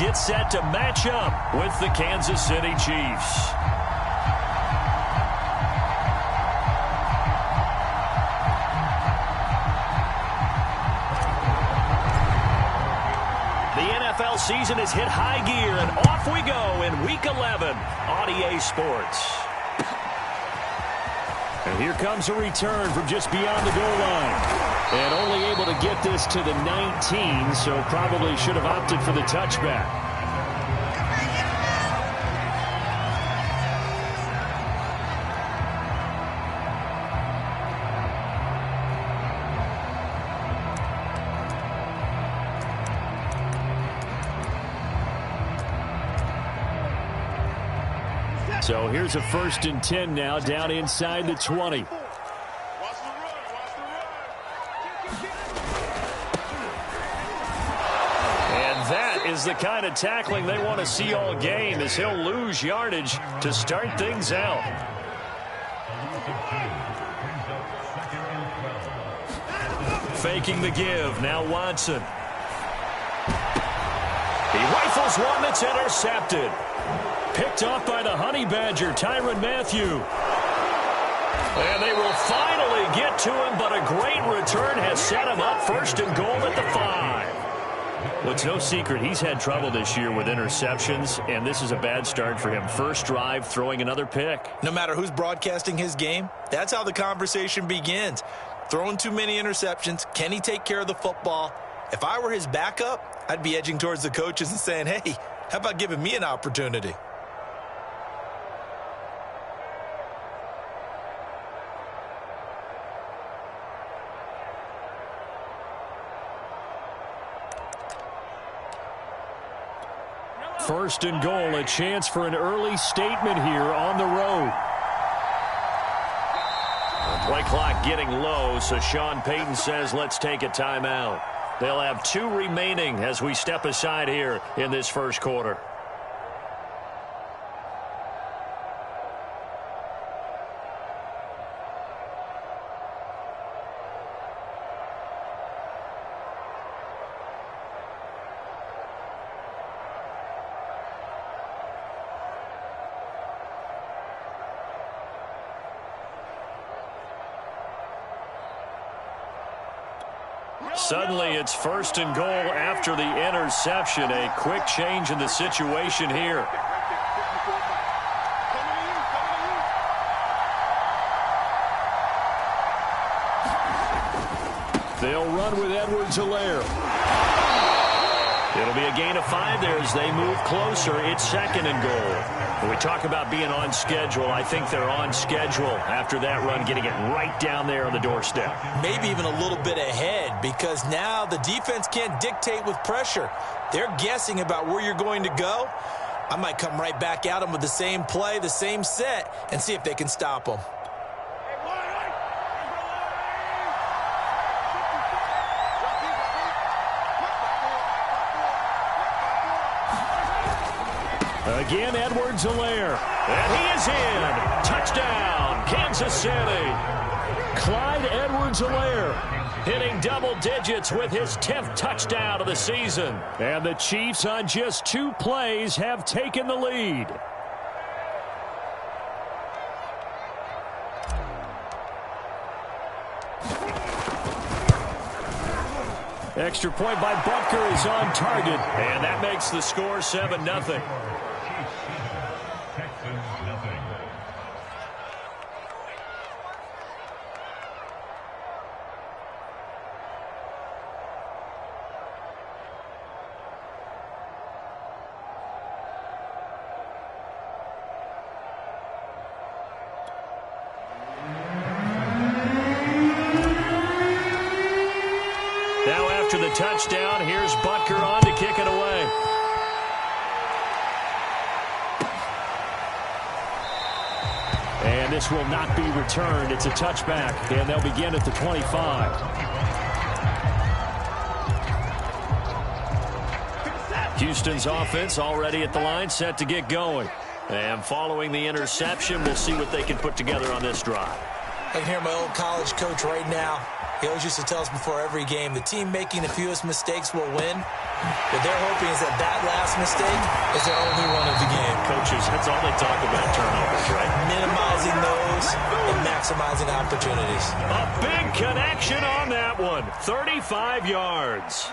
get set to match up with the Kansas City Chiefs. NFL season has hit high gear, and off we go in Week 11 on EA Sports. And here comes a return from just beyond the goal line. And only able to get this to the 19, so probably should have opted for the touchback. So here's a 1st and 10 now, down inside the 20. And that is the kind of tackling they want to see all game, as he'll lose yardage to start things out. Faking the give, now Watson. He rifles one that's intercepted. Picked off by the Honey Badger, Tyrann Mathieu. And they will finally get to him, but a great return has set him up 1st and goal at the 5. Well, it's no secret he's had trouble this year with interceptions, and this is a bad start for him. First drive, throwing another pick. No matter who's broadcasting his game, that's how the conversation begins. Throwing too many interceptions, can he take care of the football? If I were his backup, I'd be edging towards the coaches and saying, hey, how about giving me an opportunity? First and goal, a chance for an early statement here on the road. Play clock getting low, so Sean Payton says let's take a timeout. They'll have 2 remaining as we step aside here in this first quarter. Suddenly, it's 1st and goal after the interception. A quick change in the situation here. They'll run with Edwards-Helaire. It'll be a gain of 5 there as they move closer. It's 2nd and goal. When we talk about being on schedule, I think they're on schedule after that run, getting it right down there on the doorstep. Maybe even a little bit ahead, because now the defense can't dictate with pressure. They're guessing about where you're going to go. I might come right back at them with the same play, the same set, and see if they can stop them. Again, Edwards-Helaire. And he is in. Touchdown, Kansas City. Clyde Edwards-Helaire hitting double digits with his 10th touchdown of the season. And the Chiefs, on just 2 plays, have taken the lead. Extra point by Butker is on target. And that makes the score 7-0. After the touchdown, here's Butker on to kick it away. And this will not be returned. It's a touchback, and they'll begin at the 25. Houston's offense already at the line, set to get going. And following the interception, we'll see what they can put together on this drive. I can hear my old college coach right now. He always used to tell us before every game, the team making the fewest mistakes will win. What they're hoping is that that last mistake is their only one of the game. Coaches, that's all they talk about, turnovers, right? Minimizing those and maximizing opportunities. A big connection on that one. 35 yards.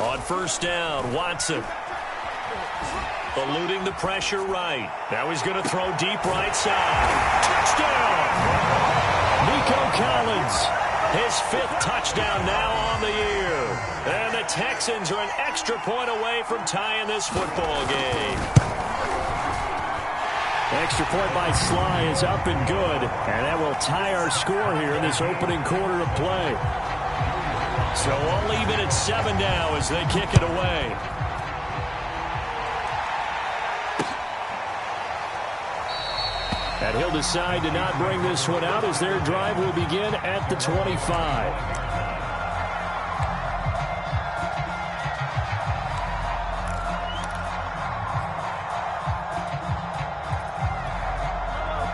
On first down, Watson. Eluding the pressure right. Now he's going to throw deep right side. Touchdown! Nico Collins, his 5th touchdown now on the year. And the Texans are an extra point away from tying this football game. Extra point by Sly is up and good. And that will tie our score here in this opening quarter of play. So we'll leave it at 7 now as they kick it away. And he'll decide to not bring this one out as their drive will begin at the 25.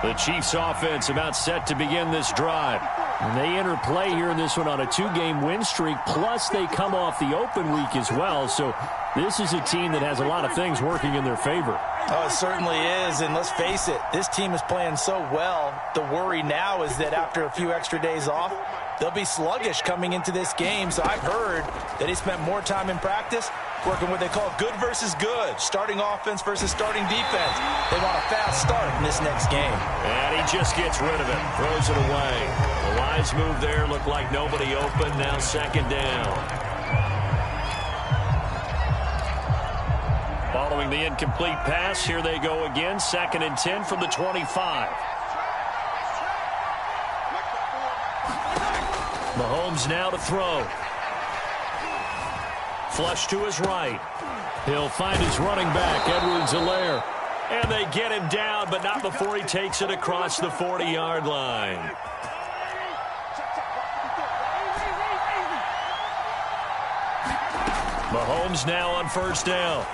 The Chiefs offense about set to begin this drive. And they enter play here in this one on a 2-game win streak, plus they come off the open week as well. So this is a team that has a lot of things working in their favor. Oh, it certainly is, and let's face it, this team is playing so well. The worry now is that after a few extra days off, they'll be sluggish coming into this game. So I've heard that they spent more time in practice working what they call good versus good, starting offense versus starting defense. They want a fast start in this next game. And he just gets rid of it, throws it away. The wise move there, looked like nobody open, now second down. Following the incomplete pass, here they go again, 2nd and 10 from the 25. Mahomes now to throw. Flush to his right. He'll find his running back, Edwards-Helaire. And they get him down, but not before he takes it across the 40-yard line. Mahomes now on first down.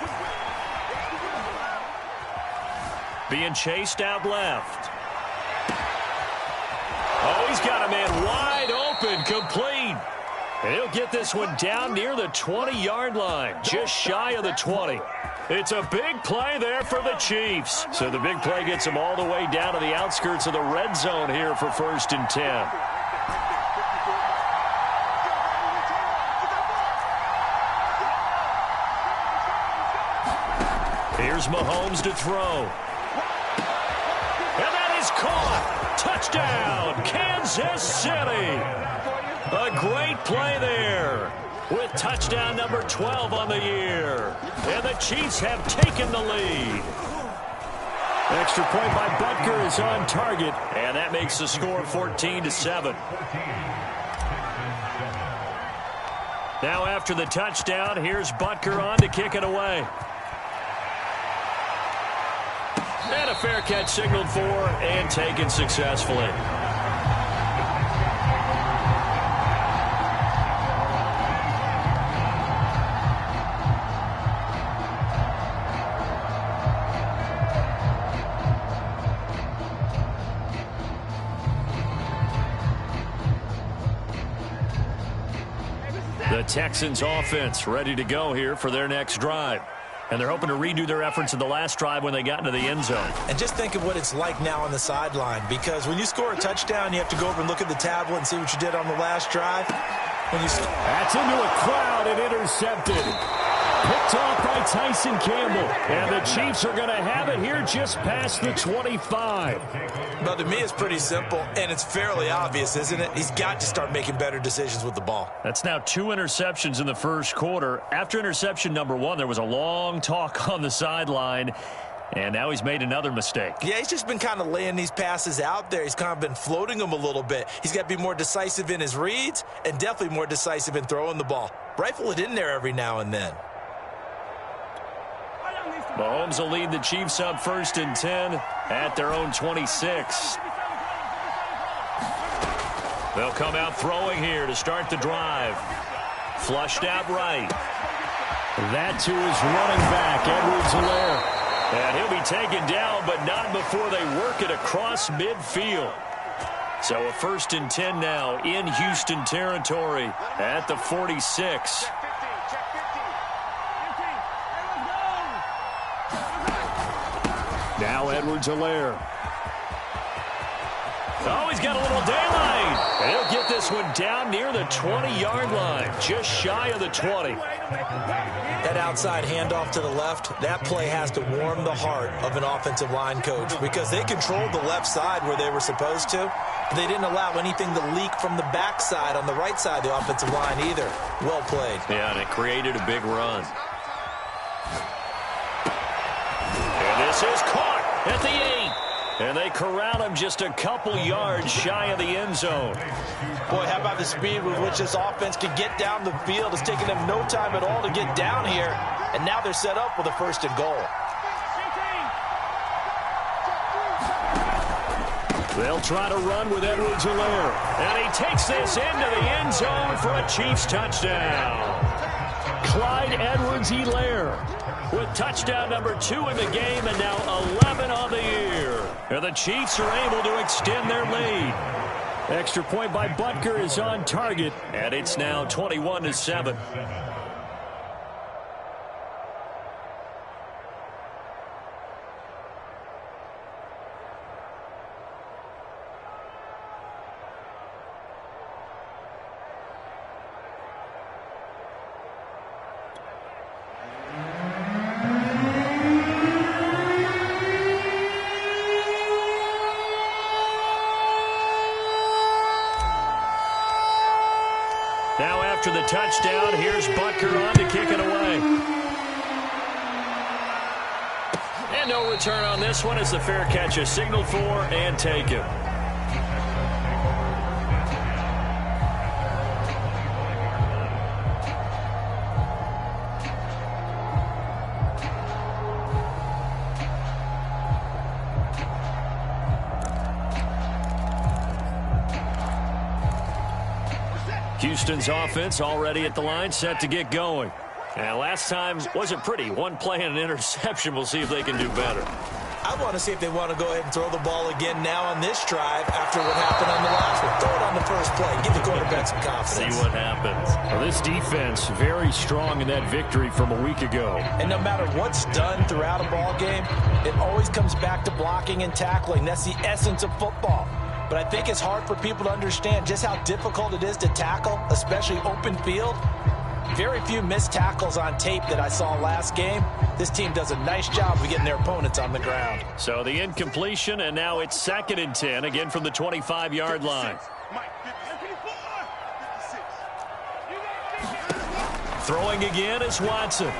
Being chased out left. Oh, he's got a man wide open, complete. And he'll get this one down near the 20-yard line, just shy of the 20. It's a big play there for the Chiefs. So the big play gets them all the way down to the outskirts of the red zone here for 1st and 10. Here's Mahomes to throw. And that is caught. Touchdown, Kansas City. A great play there with touchdown number 12 on the year. And the Chiefs have taken the lead. Extra point by Butker is on target. And that makes the score 14-7. Now after the touchdown, here's Butker on to kick it away. And a fair catch signaled for and taken successfully. The Texans offense ready to go here for their next drive. And they're hoping to redo their efforts in the last drive when they got into the end zone. And just think of what it's like now on the sideline, because when you score a touchdown, you have to go over and look at the tablet and see what you did on the last drive. That's into a crowd and intercepted. Picked off by Tyson Campbell. And the Chiefs are going to have it here just past the 25. Well, to me, it's pretty simple, and it's fairly obvious, isn't it? He's got to start making better decisions with the ball. That's now 2 interceptions in the first quarter. After interception number 1, there was a long talk on the sideline. And now he's made another mistake. Yeah, he's just been kind of laying these passes out there. He's kind of been floating them a little bit. He's got to be more decisive in his reads and definitely more decisive in throwing the ball. Rifle it in there every now and then. Mahomes will lead the Chiefs up 1st and 10 at their own 26. They'll come out throwing here to start the drive. Flushed out right. That to his running back, Edwards-Helaire. And he'll be taken down, but not before they work it across midfield. So a 1st and 10 now in Houston territory at the 46. Now Edwards-Helaire. Oh, he's got a little daylight. And he'll get this one down near the 20-yard line, just shy of the 20. That outside handoff to the left, that play has to warm the heart of an offensive line coach because they controlled the left side where they were supposed to. But they didn't allow anything to leak from the backside on the right side of the offensive line either. Well played. Yeah, and it created a big run. And this is caught at the 8. And they corral him just a couple yards shy of the end zone. Boy, how about the speed with which this offense can get down the field? It's taken them no time at all to get down here. And now they're set up with a 1st and goal. They'll try to run with Edwards-Helaire. And he takes this into the end zone for a Chiefs touchdown. Clyde Edwards-Helaire with touchdown number 2 in the game and now 11 on the year. And the Chiefs are able to extend their lead. Extra point by Butker is on target, and it's now 21-7. Now after the touchdown, here's Butker on to kick it away. And no return on this one as the fair catch is signaled for and taken. Houston's offense already at the line, set to get going. And last time wasn't pretty. One play and an interception. We'll see if they can do better. I want to see if they want to go ahead and throw the ball again now on this drive after what happened on the last one. Throw it on the first play. Give the quarterback some confidence. See what happens. Well, this defense very strong in that victory from a week ago. And no matter what's done throughout a ball game, it always comes back to blocking and tackling. That's the essence of football. But I think it's hard for people to understand just how difficult it is to tackle, especially open field. Very few missed tackles on tape that I saw last game. This team does a nice job of getting their opponents on the ground. So the incompletion, and now it's 2nd and 10, again from the 25-yard line. Throwing again is Watson.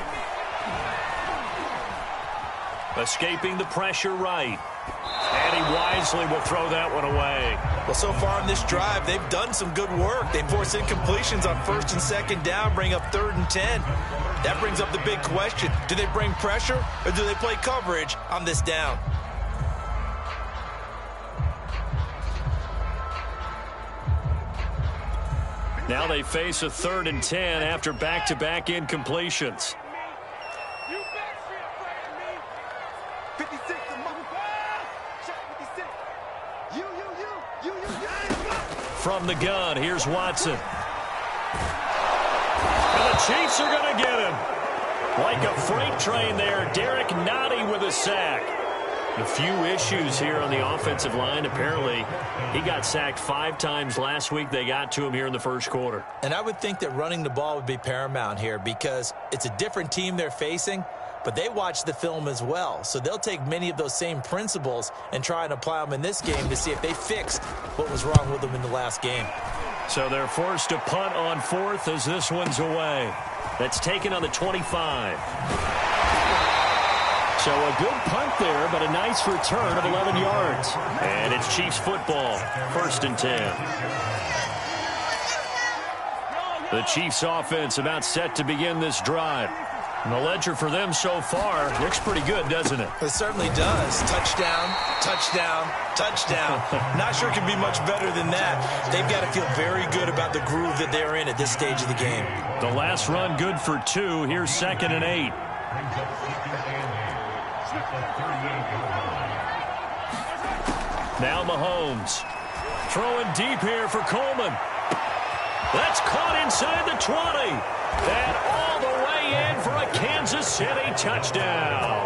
Escaping the pressure right. And he wisely will throw that one away. Well, so far in this drive, they've done some good work. They force incompletions on 1st and 2nd down, bring up 3rd and 10. That brings up the big question. Do they bring pressure or do they play coverage on this down? Now they face a 3rd and 10 after back-to-back incompletions. From the gun, here's Watson. And the Chiefs are going to get him. Like a freight train there, Derek Nottie with a sack. A few issues here on the offensive line. Apparently, he got sacked 5 times last week. They got to him here in the first quarter. And I would think that running the ball would be paramount here because it's a different team they're facing, but they watch the film as well. So they'll take many of those same principles and try and apply them in this game to see if they fixed what was wrong with them in the last game. So they're forced to punt on 4th as this one's away. That's taken on the 25. So a good punt there, but a nice return of 11 yards. And it's Chiefs football, 1st and 10. The Chiefs offense about set to begin this drive. And the ledger for them so far looks pretty good, doesn't it? It certainly does. Touchdown, touchdown, touchdown. Not sure it can be much better than that. They've got to feel very good about the groove that they're in at this stage of the game. The last run good for 2. Here's 2nd and 8. Now Mahomes. Throwing deep here for Coleman. That's caught inside the 20. And all the way in for a Kansas City touchdown.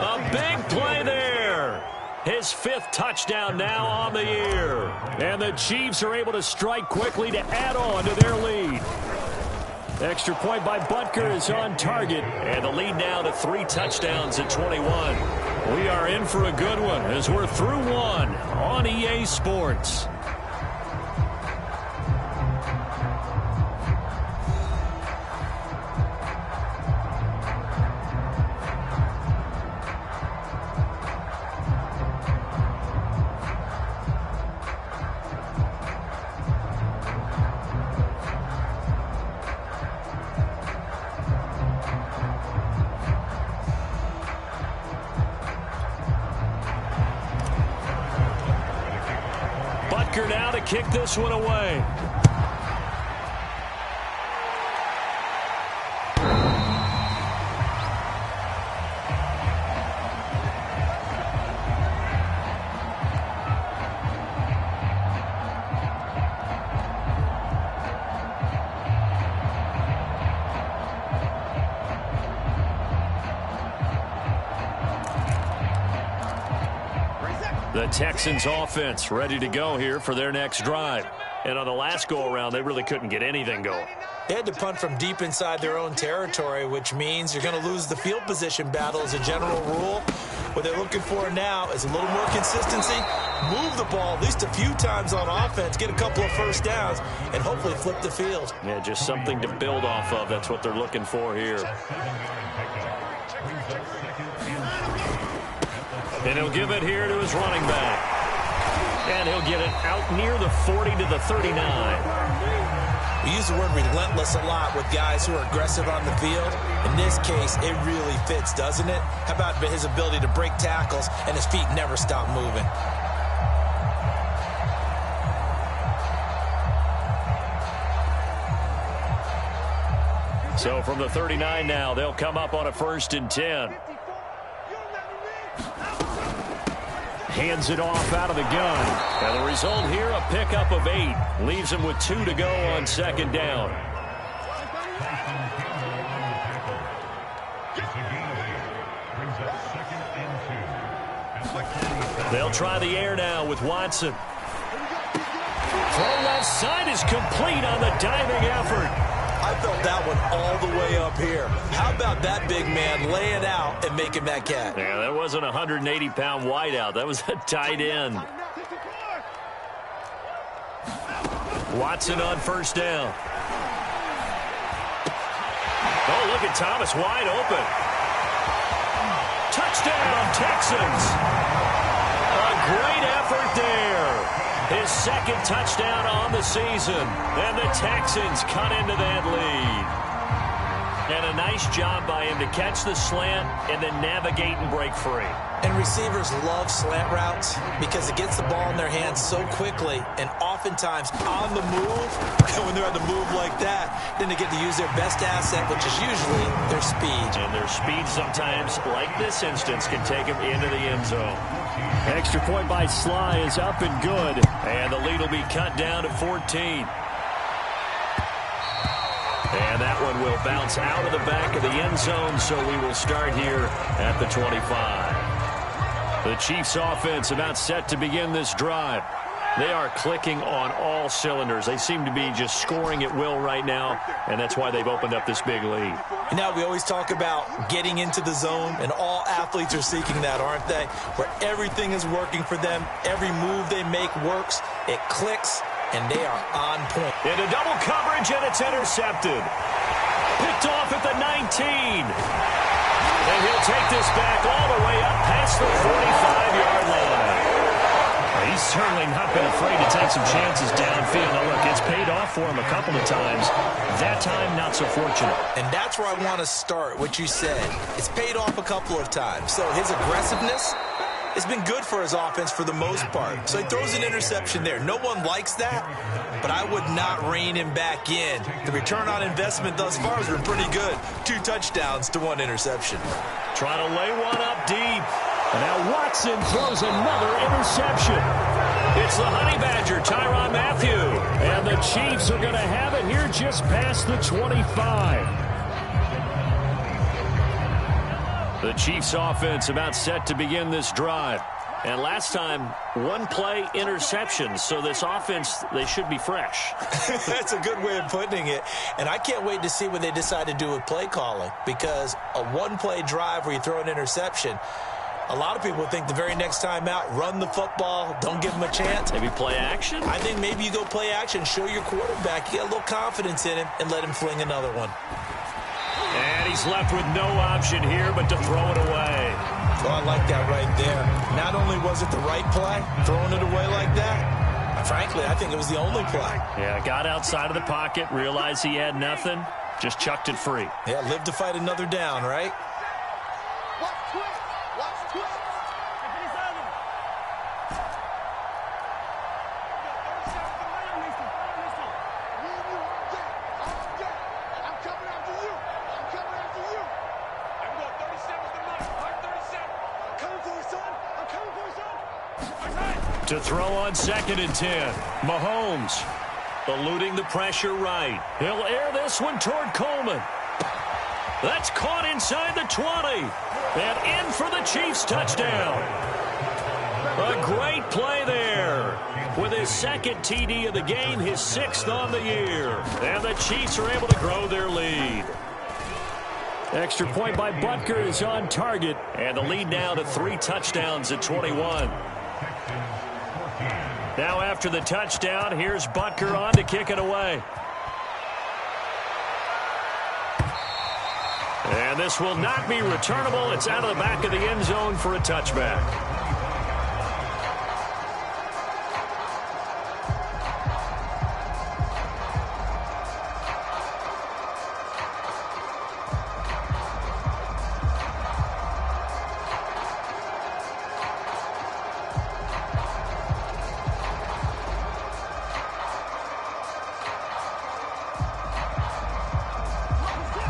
A big play there. His 5th touchdown now on the year. And the Chiefs are able to strike quickly to add on to their lead. Extra point by Butker is on target. And the lead now to 3 touchdowns at 21. We are in for a good one as we're through 1 on EA Sports. Now to kick this one away. The Texans offense ready to go here for their next drive. And on the last go-around, they really couldn't get anything going. They had to punt from deep inside their own territory, which means you're going to lose the field position battle as a general rule. What they're looking for now is a little more consistency, move the ball at least a few times on offense, get a couple of first downs, and hopefully flip the field. Yeah, just something to build off of. That's what they're looking for here. And he'll give it here to his running back. And he'll get it out near the 40 to the 39. We use the word relentless a lot with guys who are aggressive on the field. In this case, it really fits, doesn't it? How about his ability to break tackles and his feet never stop moving? So from the 39 now, they'll come up on a 1st and 10. Hands it off out of the gun. And the result here, a pickup of 8. Leaves him with 2 to go on 2nd down. They'll try the air now with Watson. Throw left side is complete on the diving effort. I felt that one all the way up here. How about that big man laying out and making that catch? Yeah, that wasn't a 180-pound wideout. That was a tight end. Watson on 1st down. Oh, look at Thomas wide open. Touchdown, Texans. A great effort there. His 2nd touchdown on the season. And the Texans cut into that lead. And a nice job by him to catch the slant and then navigate and break free. And receivers love slant routes because it gets the ball in their hands so quickly and oftentimes on the move. And when they're on the move like that, then they get to use their best asset, which is usually their speed. And their speed sometimes, like this instance, can take them into the end zone. Extra point by Sly is up and good. And the lead will be cut down to 14. And that one will bounce out of the back of the end zone, so we will start here at the 25. The Chiefs offense about set to begin this drive. They are clicking on all cylinders. They seem to be just scoring at will right now, and that's why they've opened up this big lead. Now, we always talk about getting into the zone, and all athletes are seeking that, aren't they? Where everything is working for them, every move they make works, it clicks, and they are on point. Into double coverage, and it's intercepted. Picked off at the 19. And he'll take this back all the way up past the 45-yard line. He's certainly not been afraid to take some chances downfield. Now, look, it's paid off for him a couple of times. That time, not so fortunate. And that's where I want to start, what you said. It's paid off a couple of times. So his aggressiveness has been good for his offense for the most part. So he throws an interception there. No one likes that, but I would not rein him back in. The return on investment thus far has been pretty good. 2 touchdowns to 1 interception. Trying to lay one up deep. And now Watson throws another interception. It's the Honey Badger, Tyrann Mathieu. And the Chiefs are going to have it here just past the 25. The Chiefs offense about set to begin this drive. And last time, 1-play interception. So this offense, they should be fresh. That's a good way of putting it. And I can't wait to see what they decide to do with play calling. Because a 1-play drive where you throw an interception, a lot of people think the very next time out, run the football, don't give him a chance. Maybe play action? I think maybe you go play action, show your quarterback, you get a little confidence in him, and let him fling another one. And he's left with no option here but to throw it away. Oh, I like that right there. Not only was it the right play, throwing it away like that, frankly, I think it was the only play. Yeah, got outside of the pocket, realized he had nothing, just chucked it free. Yeah, live to fight another down, right? To throw on 2nd and 10. Mahomes eluding the pressure right. He'll air this one toward Coleman. That's caught inside the 20. And in for the Chiefs touchdown. A great play there. With his 2nd TD of the game, his 6th on the year. And the Chiefs are able to grow their lead. Extra point by Butker is on target. And the lead now to 3 touchdowns at 21. Now after the touchdown, here's Butker on to kick it away. And this will not be returnable. It's out of the back of the end zone for a touchback.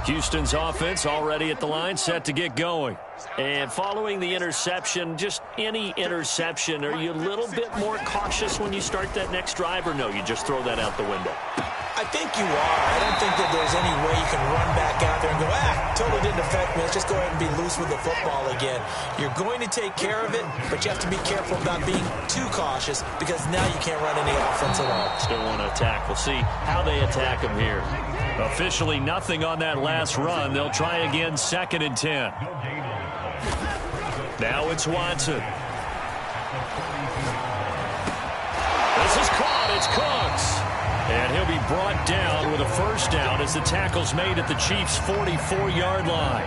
Houston's offense already at the line, set to get going. And following the interception, just any interception, are you a little bit more cautious when you start that next drive, or no, you just throw that out the window? I think you are. I don't think that there's any way you can run back out there and go, totally didn't affect me. Let's just go ahead and be loose with the football again. You're going to take care of it, but you have to be careful about being too cautious because now you can't run any offense at all. Still want to attack. We'll see how they attack him here. Officially nothing on that last run. They'll try again 2nd and 10. Now it's Watson. This is caught. It's Cooks. And he'll be brought down with a first down as the tackle's made at the Chiefs' 44-yard line.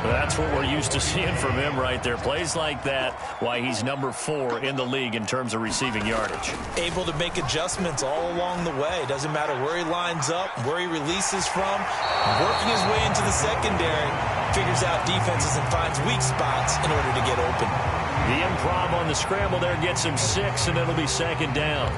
That's what we're used to seeing from him right there. Plays like that, why he's number 4 in the league in terms of receiving yardage. Able to make adjustments all along the way. Doesn't matter where he lines up, where he releases from. Working his way into the secondary, figures out defenses and finds weak spots in order to get open. The improv on the scramble there gets him 6, and it'll be 2nd down.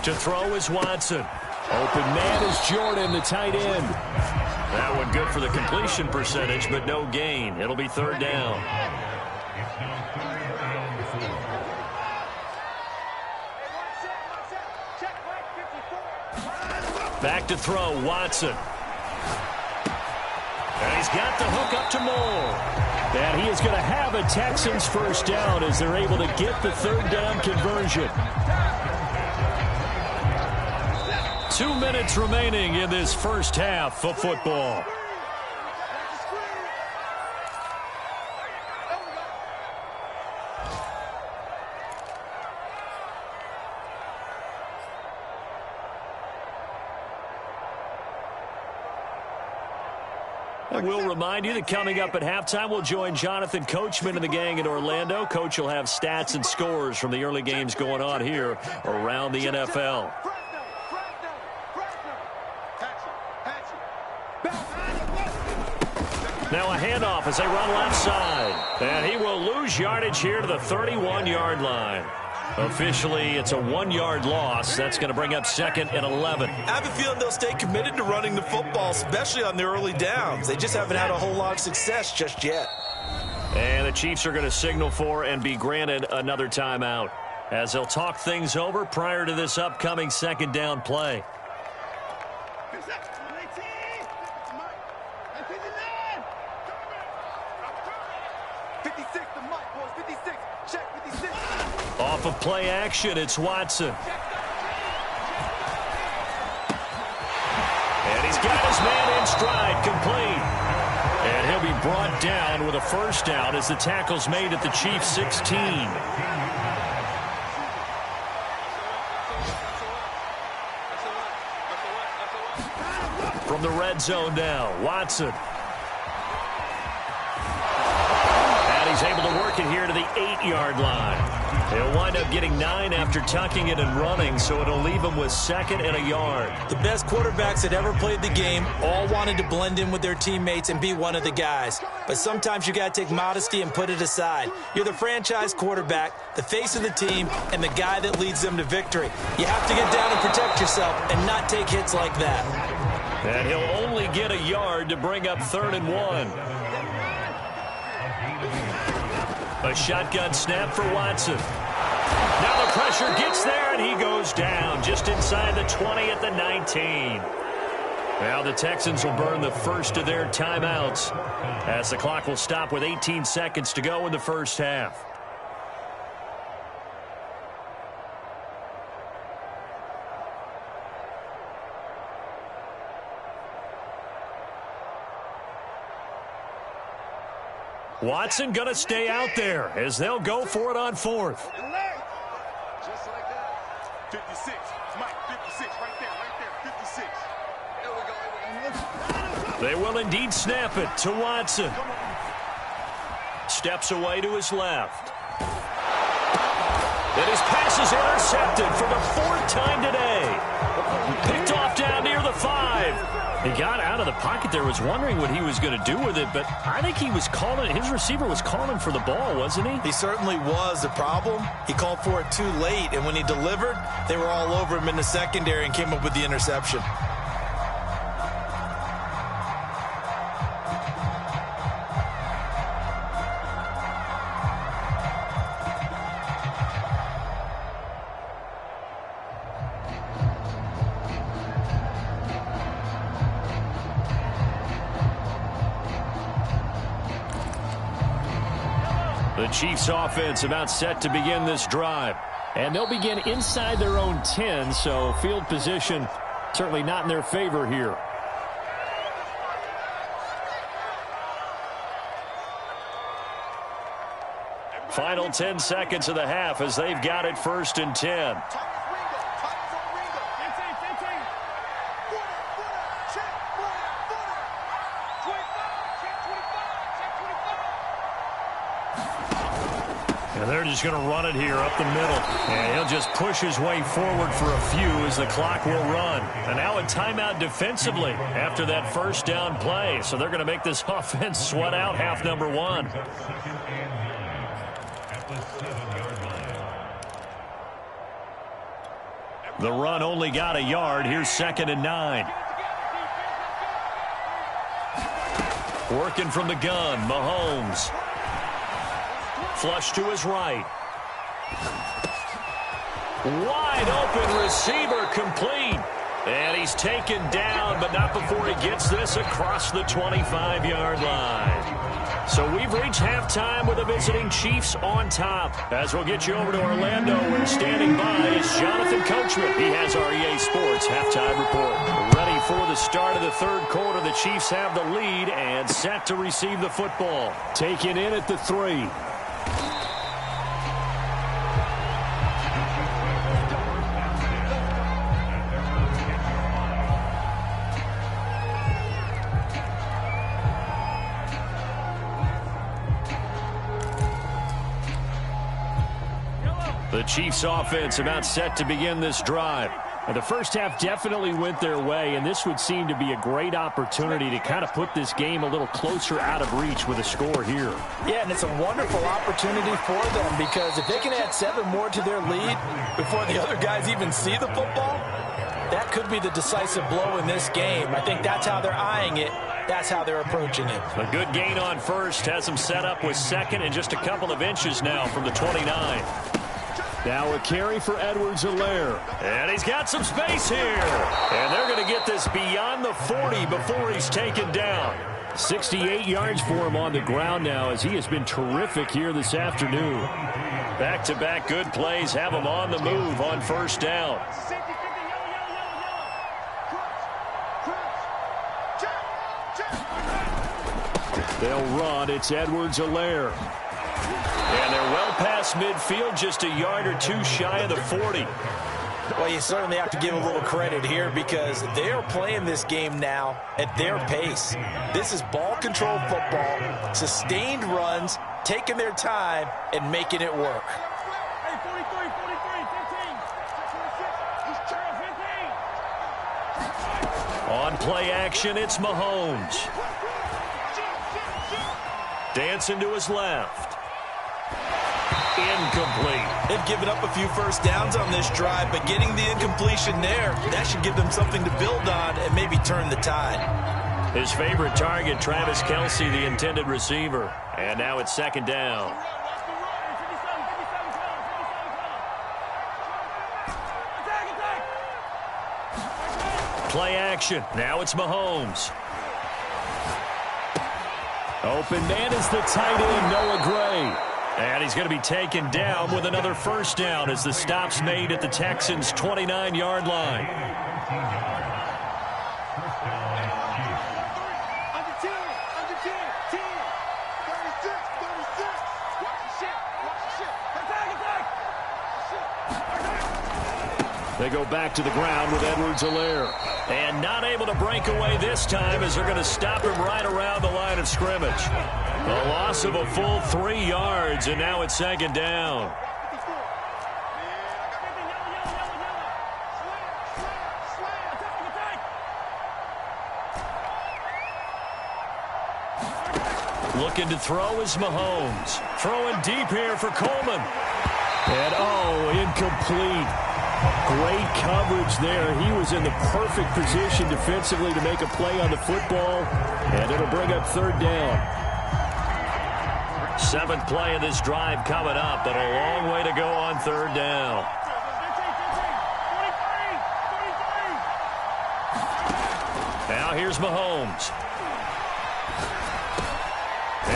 To throw is Watson. Open man is Jordan, the tight end. That one good for the completion percentage, but no gain. It'll be 3rd down. Back to throw, Watson. And he's got the hook up to Moore. And he is going to have a Texans first down as they're able to get the 3rd down conversion. 2 minutes remaining in this first half of football. And we'll remind you that coming up at halftime, we'll join Jonathan Coachman and the gang in Orlando. Coach will have stats and scores from the early games going on here around the NFL. Now a handoff as they run left side. And he will lose yardage here to the 31-yard line. Officially, it's a 1-yard loss. That's going to bring up 2nd and 11. I have a feeling they'll stay committed to running the football, especially on the early downs. They just haven't had a whole lot of success just yet. And the Chiefs are going to signal for and be granted another timeout as they'll talk things over prior to this upcoming 2nd down play. Off of play action, it's Watson. And he's got his man in stride, complete. And he'll be brought down with a first down as the tackle's made at the Chiefs' 16. From the red zone now, Watson. And he's able to work it here to the 8-yard line. He'll wind up getting 9 after tucking it and running, so it'll leave him with 2nd and a yard. The best quarterbacks that ever played the game all wanted to blend in with their teammates and be one of the guys. But sometimes you got to take modesty and put it aside. You're the franchise quarterback, the face of the team, and the guy that leads them to victory. You have to get down and protect yourself and not take hits like that. And he'll only get a yard to bring up 3rd and 1. A shotgun snap for Watson. Now the pressure gets there, and he goes down just inside the 20 at the 19. Now the Texans will burn the first of their timeouts as the clock will stop with 18 seconds to go in the first half. Watson going to stay out there as they'll go for it on 4th. Just like that. 56. Mike, 56. Right there. 56. There we go. They will indeed snap it to Watson. Steps away to his left. And his pass is intercepted for the 4th time today. Picked off down near the 5. He got out of the pocket there, was wondering what he was going to do with it, but I think he was calling, his receiver was calling for the ball, wasn't he? He certainly was. The problem, he called for it too late, and when he delivered, they were all over him in the secondary and came up with the interception. The Chiefs offense about set to begin this drive. And they'll begin inside their own 10, so field position certainly not in their favor here. Final 10 seconds of the half as they've got it 1st and 10. And they're just going to run it here up the middle. And he'll just push his way forward for a few as the clock will run. And now a timeout defensively after that first down play. So they're going to make this offense sweat out half number 1. The run only got a yard. Here's 2nd and 9. Working from the gun, Mahomes. Flush to his right. Wide open receiver complete. And he's taken down, but not before he gets this across the 25-yard line. So we've reached halftime with the visiting Chiefs on top. As we'll get you over to Orlando, where standing by is Jonathan Coachman. He has our EA Sports halftime report. Ready for the start of the 3rd quarter. The Chiefs have the lead and set to receive the football. Taken in at the 3. The Chiefs offense about set to begin this drive. And the first half definitely went their way, and this would seem to be a great opportunity to kind of put this game a little closer out of reach with a score here. Yeah, and it's a wonderful opportunity for them because if they can add 7 more to their lead before the other guys even see the football, that could be the decisive blow in this game. I think that's how they're eyeing it. That's how they're approaching it. A good gain on first has them set up with second and just a couple of inches now from the 29. Now a carry for Edwards-Helaire. And he's got some space here. And they're going to get this beyond the 40 before he's taken down. 68 yards for him on the ground now as he has been terrific here this afternoon. Back-to-back good plays have him on the move on first down. They'll run. It's Edwards-Helaire. And they're well past midfield, just a yard or two shy of the 40. Well, you certainly have to give a little credit here because they're playing this game now at their pace. This is ball control football, sustained runs, taking their time, and making it work. On play action, it's Mahomes. Dancing to his left. Incomplete. They've given up a few first downs on this drive, but getting the incompletion there, that should give them something to build on and maybe turn the tide. His favorite target, Travis Kelce, the intended receiver. And now it's second down. Play action. Now it's Mahomes. Open man is the tight end, Noah Gray. And he's going to be taken down with another first down as the stop's made at the Texans' 29-yard line. They go back to the ground with Edwards-Helaire. And not able to break away this time as they're going to stop him right around the line of scrimmage. A loss of a full 3 yards, and now it's second down. Looking to throw is Mahomes. Throwing deep here for Coleman. And, incomplete. Great coverage there. He was in the perfect position defensively to make a play on the football, and it'll bring up third down. 7th play of this drive coming up, but a long way to go on third down. Now here's Mahomes.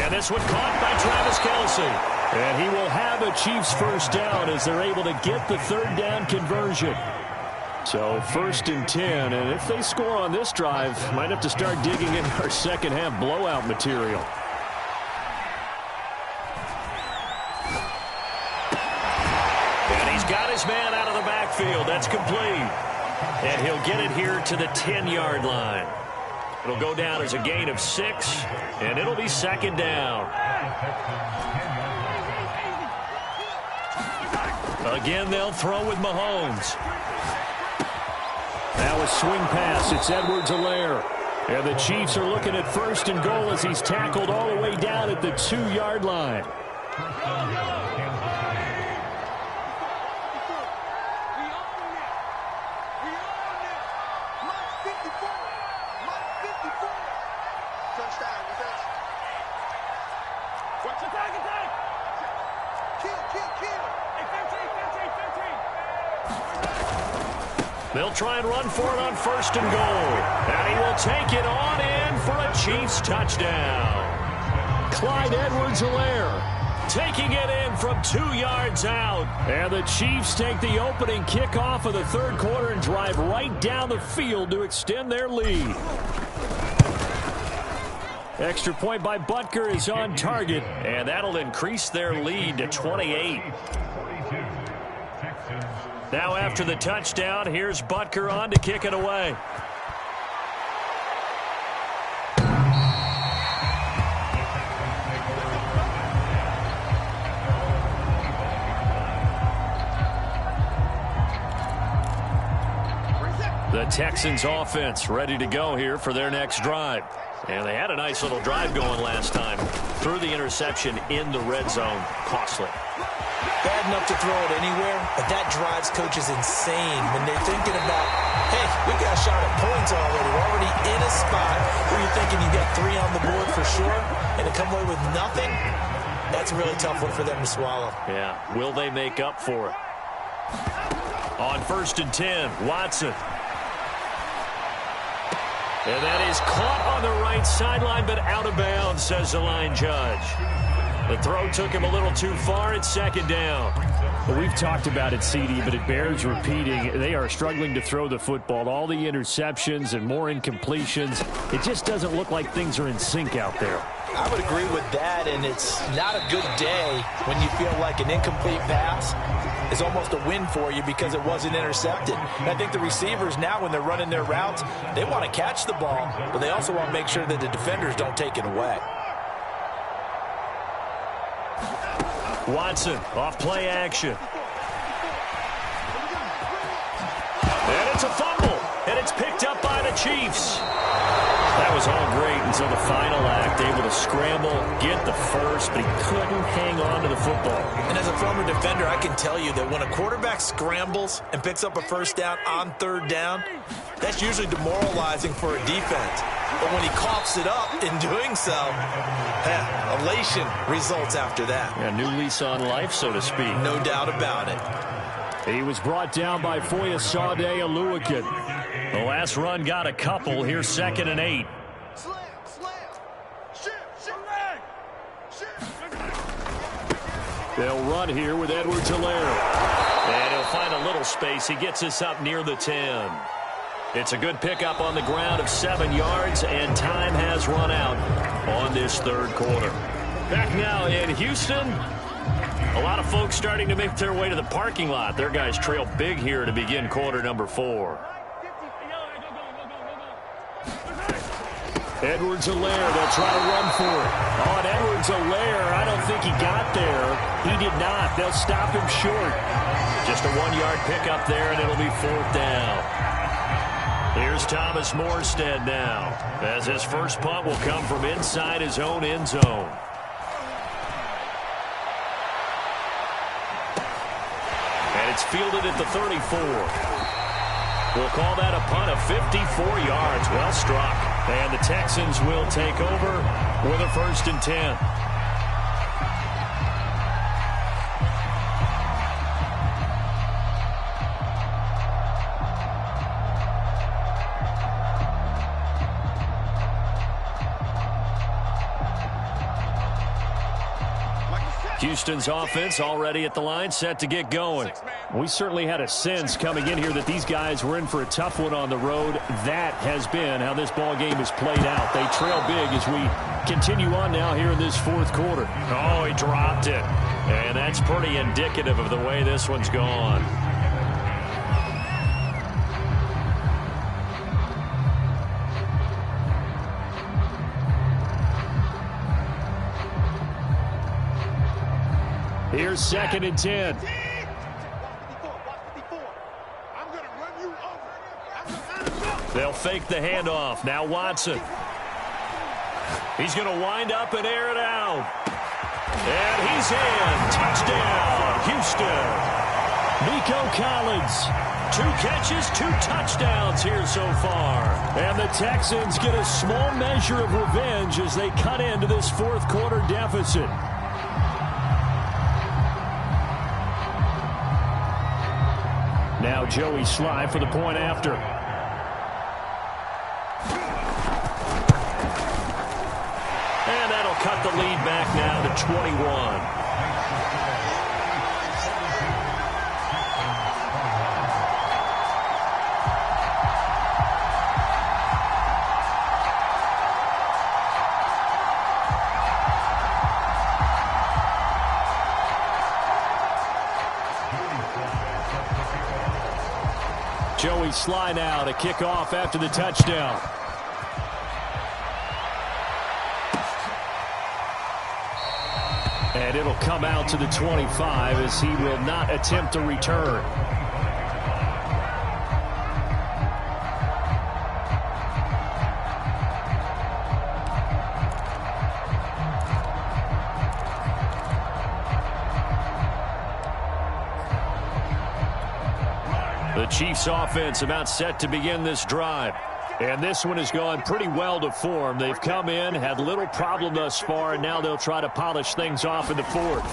And this one caught by Travis Kelce. And he will have a Chiefs first down as they're able to get the third down conversion. So 1st and 10, and if they score on this drive, might have to start digging in our second half blowout material. And he's got his man out of the backfield. That's complete. And he'll get it here to the 10-yard line. It'll go down as a gain of 6, and it'll be second down. Again, they'll throw with Mahomes. Now a swing pass. It's Edwards-Helaire. And the Chiefs are looking at 1st and goal as he's tackled all the way down at the 2-yard line. They'll try and run for it on 1st and goal. And he will take it on in for a Chiefs touchdown. Clyde Edwards-Helaire taking it in from 2 yards out. And the Chiefs take the opening kickoff of the third quarter and drive right down the field to extend their lead. Extra point by Butker is on target, and that'll increase their lead to 28. Now after the touchdown, here's Butker on to kick it away. Texans offense ready to go here for their next drive. And they had a nice little drive going last time. Threw the interception in the red zone. Costly. Bad enough to throw it anywhere, but that drives coaches insane when they're thinking about, hey, we got a shot at points already. We're already in a spot where you're thinking you got 3 on the board for sure, and to come away with nothing, that's a really tough one for them to swallow. Yeah, will they make up for it? On 1st and 10, Watson. And that is caught on the right sideline, but out of bounds, says the line judge. The throw took him a little too far. It's 2nd down. Well, we've talked about it, CD, but it bears repeating. They are struggling to throw the football. All the interceptions and more incompletions. It just doesn't look like things are in sync out there. I would agree with that, and it's not a good day when you feel like an incomplete pass is almost a win for you because it wasn't intercepted. And I think the receivers now, when they're running their routes, they want to catch the ball, but they also want to make sure that the defenders don't take it away. Watson off play action. And it's a fumble, and it's picked up by the Chiefs. That was all great until the final act, able to scramble, get the first, but he couldn't hang on to the football. And as a former defender, I can tell you that when a quarterback scrambles and picks up a first down on 3rd down, that's usually demoralizing for a defense. But when he coughs it up in doing so, elation results after that. A new lease on life, so to speak. No doubt about it. He was brought down by Foyesade Oluwakin. The last run got a couple. Here's 2nd and 8. They'll run here with Edwards-Helaire. And he'll find a little space. He gets us up near the 10. It's a good pickup on the ground of 7 yards, and time has run out on this 3rd quarter. Back now in Houston. A lot of folks starting to make their way to the parking lot. Their guys trail big here to begin quarter number 4. Edwards-Helaire, they'll try to run for it. On Edwards-Helaire, I don't think he got there. He did not. They'll stop him short. Just a 1-yard pickup there, and it'll be 4th down. Here's Thomas Morstead now, as his first punt will come from inside his own end zone. And it's fielded at the 34. We'll call that a punt of 54 yards. Well struck. And the Texans will take over with a 1st and 10. Houston's offense already at the line, set to get going. We certainly had a sense coming in here that these guys were in for a tough one on the road. That has been how this ball game is played out. They trail big as we continue on now here in this 4th quarter. Oh, he dropped it. And that's pretty indicative of the way this one's gone. Here's 2nd and 10. They'll fake the handoff. Now Watson. He's going to wind up and air it out. And he's in. Touchdown, Houston. Nico Collins. 2 catches, 2 touchdowns here so far. And the Texans get a small measure of revenge as they cut into this 4th quarter deficit. Now Joey Sly for the point after. And that'll cut the lead back now to 21. Joey Sly now to kick off after the touchdown. And it'll come out to the 25 as he will not attempt a return. Chiefs offense about set to begin this drive. And this one has gone pretty well to form. They've come in, had little problem thus far, and now they'll try to polish things off in the fourth.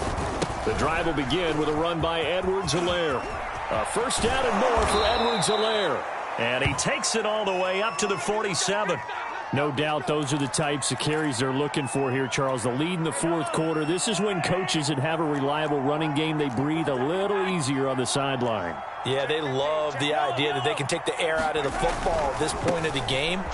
The drive will begin with a run by Edwards-Helaire. A first down and more for Edwards-Helaire. And he takes it all the way up to the 47. No doubt those are the types of carries they're looking for here, Charles. The lead in the fourth quarter. This is when coaches that have a reliable running game, they breathe a little easier on the sideline. Yeah, they love the idea that they can take the air out of the football at this point of the game.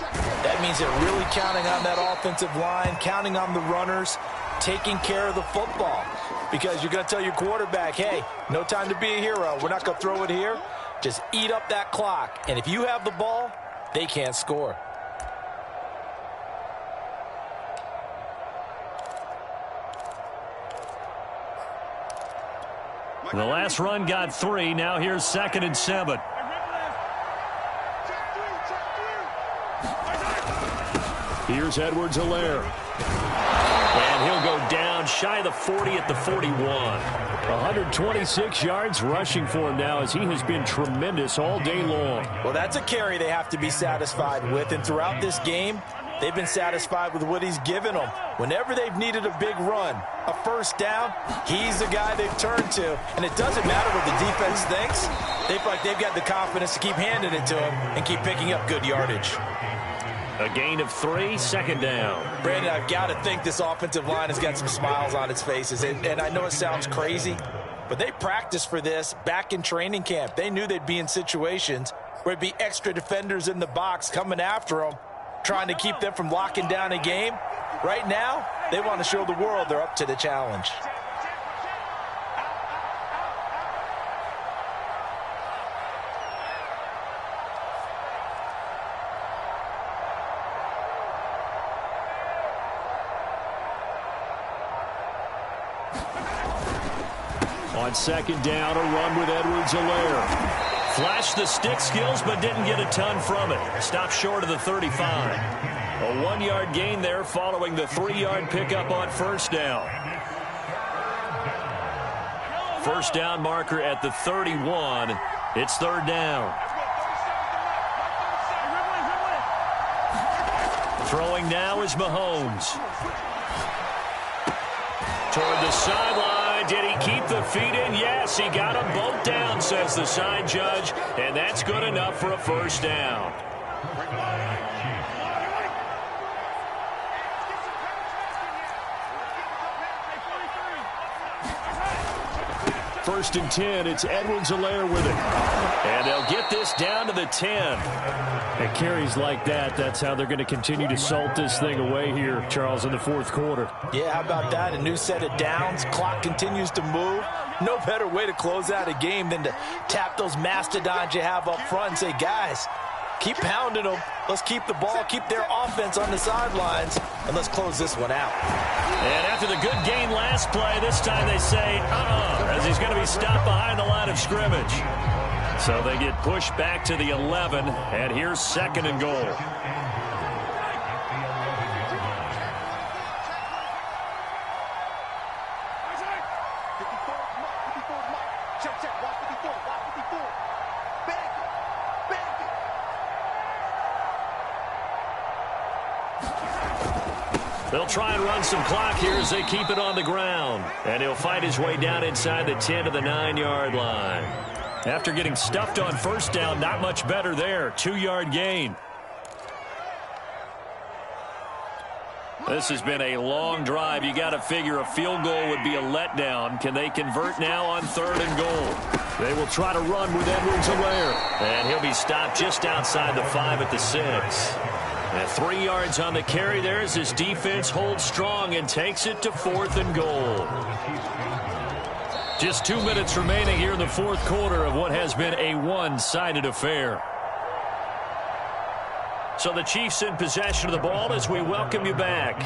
That means they're really counting on that offensive line, counting on the runners, taking care of the football. Because you're going to tell your quarterback, hey, no time to be a hero. We're not going to throw it here. Just eat up that clock. And if you have the ball, they can't score. The last run got 3. Now here's 2nd and 7. Here's Edwards-Helaire. And he'll go down shy of the 40 at the 41. 126 yards rushing for him now as he has been tremendous all day long. Well, that's a carry they have to be satisfied with. And throughout this game, they've been satisfied with what he's given them. Whenever they've needed a big run, a first down, he's the guy they've turned to. And it doesn't matter what the defense thinks. They feel like they've got the confidence to keep handing it to him and keep picking up good yardage. A gain of 3, 2nd down. Brandon, I've got to think this offensive line has got some smiles on its faces. And I know it sounds crazy, but they practiced for this back in training camp. They knew they'd be in situations where it'd be extra defenders in the box coming after them, trying to keep them from locking down a game. Right now, they want to show the world they're up to the challenge. On 2nd down, a run with Edwards-Helaire. Flashed the stick skills, but didn't get a ton from it. Stopped short of the 35. A 1-yard gain there following the 3-yard pickup on first down. First down marker at the 31. It's 3rd down. Throwing now is Mahomes. Toward the sideline. Did he keep the feet in? Yes, he got them both down, says the side judge. And that's good enough for a first down. First and 10, it's Edwards-Helaire with it. And they'll get this down to the 10. At carries like that, that's how they're going to continue to salt this thing away here, Charles, in the fourth quarter. Yeah, how about that? A new set of downs. Clock continues to move. No better way to close out a game than to tap those mastodons you have up front and say, guys, keep pounding them. Let's keep the ball, keep their offense on the sidelines, and let's close this one out. And after the good gain last play, this time they say, as he's going to be stopped behind the line of scrimmage. So they get pushed back to the 11, and here's 2nd and goal. They'll try and run some clock here as they keep it on the ground. And he'll fight his way down inside the 10 to the 9-yard line. After getting stuffed on first down, not much better there. 2-yard gain. This has been a long drive. You got to figure a field goal would be a letdown. Can they convert now on 3rd and goal? They will try to run with Edwards-Helaire. And he'll be stopped just outside the 5 at the 6. And 3 yards on the carry there as his defense holds strong and takes it to 4th and goal. Just 2 minutes remaining here in the fourth quarter of what has been a one-sided affair. So the Chiefs in possession of the ball as we welcome you back.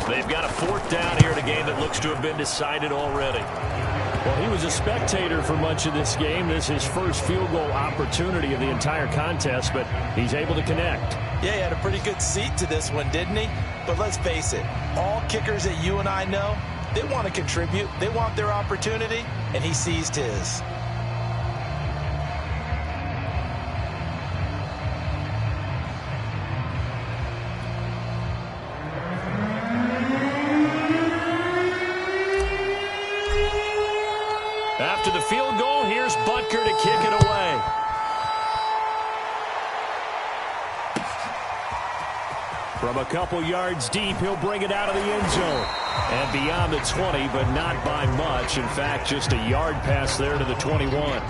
They've got a 4th down here in a game that looks to have been decided already. Well, he was a spectator for much of this game. This is his first field goal opportunity of the entire contest, but he's able to connect. Yeah, he had a pretty good seat to this one, didn't he? But let's face it, all kickers that you and I know, they want to contribute. They want their opportunity, and he seized his. field goal. Here's Butker to kick it away. From a couple yards deep, he'll bring it out of the end zone. And beyond the 20, but not by much. In fact, just a yard pass there to the 21.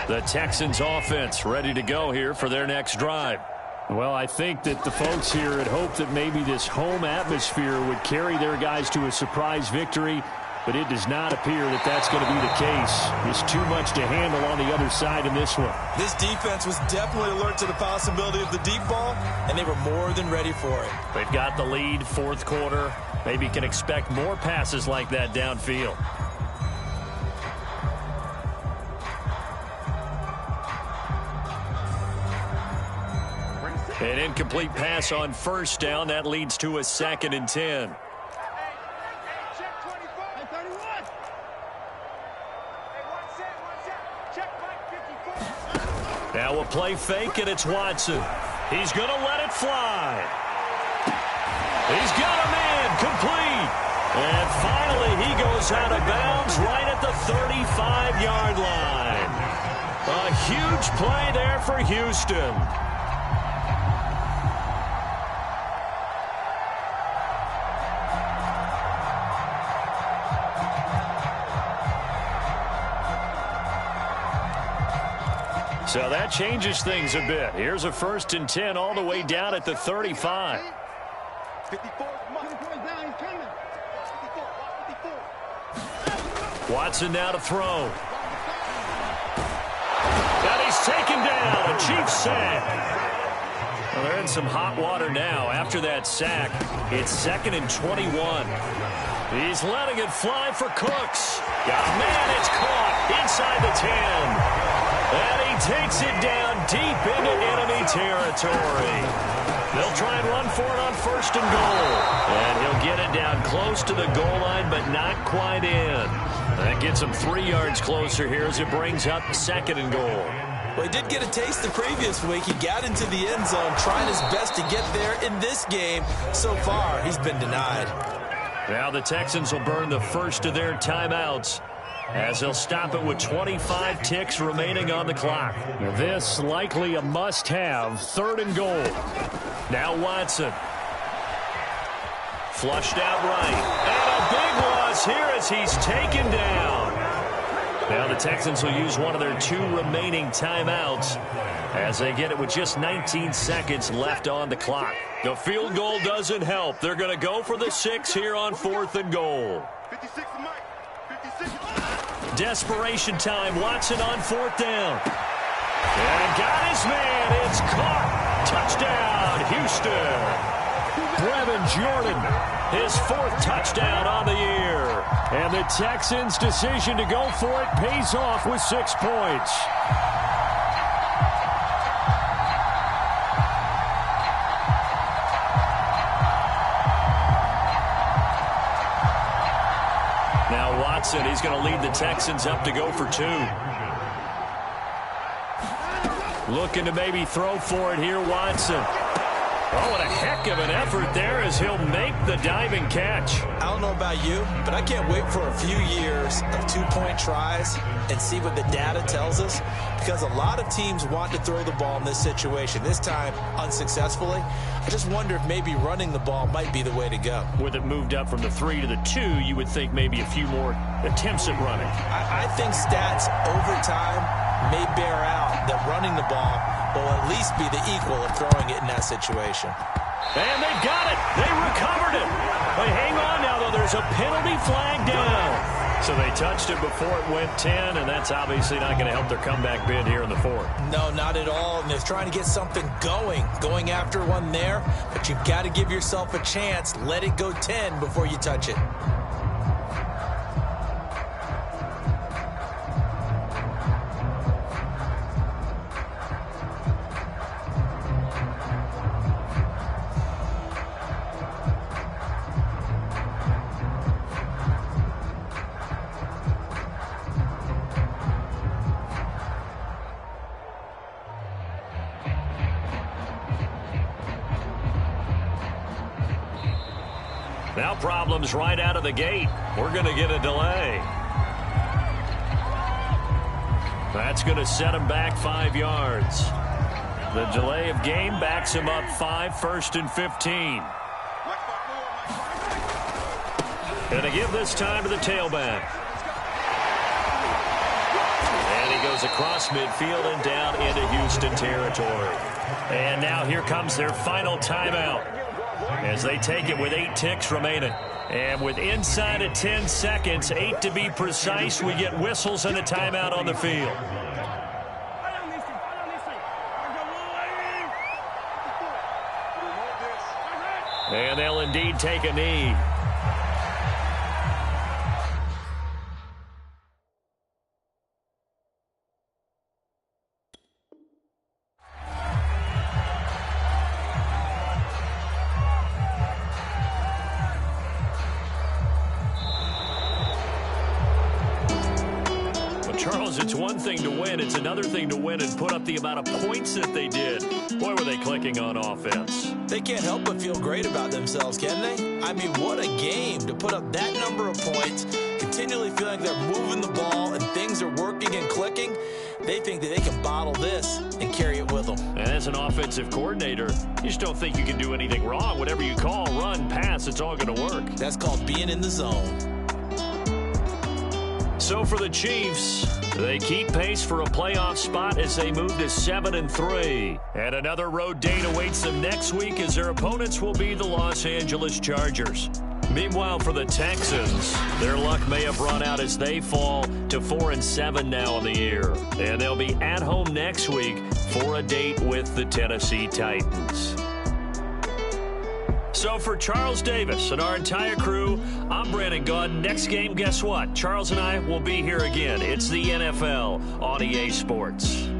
The Texans offense ready to go here for their next drive. Well, I think that the folks here had hoped that maybe this home atmosphere would carry their guys to a surprise victory, but it does not appear that that's going to be the case. There's too much to handle on the other side in this one. This defense was definitely alert to the possibility of the deep ball, and they were more than ready for it. They've got the lead, fourth quarter. Maybe can expect more passes like that downfield. An incomplete pass on first down. That leads to a 2nd and 10. Now a play fake, and it's Watson. He's going to let it fly. He's got a man complete. And finally he goes out of bounds right at the 35-yard line. A huge play there for Houston. So that changes things a bit. Here's a 1st and 10 all the way down at the 35. 54. Watson now to throw. And he's taken down. A Chiefs sack. Well, they're in some hot water now. After that sack, it's 2nd and 21. He's letting it fly for Cooks. Man, it's caught inside the 10. And he takes it down deep into enemy territory. They'll try and run for it on 1st and goal. And he'll get it down close to the goal line, but not quite in. That gets him 3 yards closer here as it brings up 2nd and goal. Well, he did get a taste the previous week. He got into the end zone, trying his best to get there in this game. So far, he's been denied. Now the Texans will burn the first of their timeouts, as they'll stop it with 25 ticks remaining on the clock. This likely a must-have, 3rd and goal. Now Watson. Flushed out right. And a big loss here as he's taken down. Now the Texans will use one of their 2 remaining timeouts as they get it with just 19 seconds left on the clock. The field goal doesn't help. They're going to go for the 6 here on 4th and goal. 56, Mike. 56. Desperation time. Watson on 4th down. And got his man. It's caught. Touchdown, Houston. Brevin Jordan, his 4th touchdown on the year. And the Texans' decision to go for it pays off with 6 points. Now Watson, he's going to lead the Texans up to go for 2. Looking to maybe throw for it here, Watson. Oh, and a heck of an effort there as he'll make the diving catch. I don't know about you, but I can't wait for a few years of 2-point tries and see what the data tells us, because a lot of teams want to throw the ball in this situation. This time, unsuccessfully. I just wonder if maybe running the ball might be the way to go. With it moved up from the 3 to the 2, you would think maybe a few more attempts at running. I think stats over time may bear out that running the ball will at least be the equal of throwing it in that situation. And they've got it. They recovered it. But hang on now, though. There's a penalty flag down. So they touched it before it went 10, and that's obviously not going to help their comeback bid here in the 4th. No, not at all. And they're trying to get something going after one there. But you've got to give yourself a chance. Let it go 10 before you touch it. Now problems right out of the gate. We're going to get a delay. That's going to set him back 5 yards. The delay of game backs him up 5, 1st and 15. And to give this time to the tailback. And he goes across midfield and down into Houston territory. And now here comes their final timeout as they take it with 8 ticks remaining. And with inside of 10 seconds, 8 to be precise, we get whistles and a timeout on the field. And they'll indeed take a knee. Charles, it's one thing to win. It's another thing to win and put up the amount of points that they did. Boy, were they clicking on offense. They can't help but feel great about themselves, can they? I mean, what a game to put up that number of points, continually feeling like they're moving the ball and things are working and clicking. They think that they can bottle this and carry it with them. And as an offensive coordinator, you just don't think you can do anything wrong. Whatever you call, run, pass, it's all going to work. That's called being in the zone. So for the Chiefs, they keep pace for a playoff spot as they move to 7-3. And another road date awaits them next week as their opponents will be the Los Angeles Chargers. Meanwhile, for the Texans, their luck may have run out as they fall to 4-7 now in the year. And they'll be at home next week for a date with the Tennessee Titans. So for Charles Davis and our entire crew, I'm Brandon Gaudin. Next game, guess what? Charles and I will be here again. It's the NFL on EA Sports.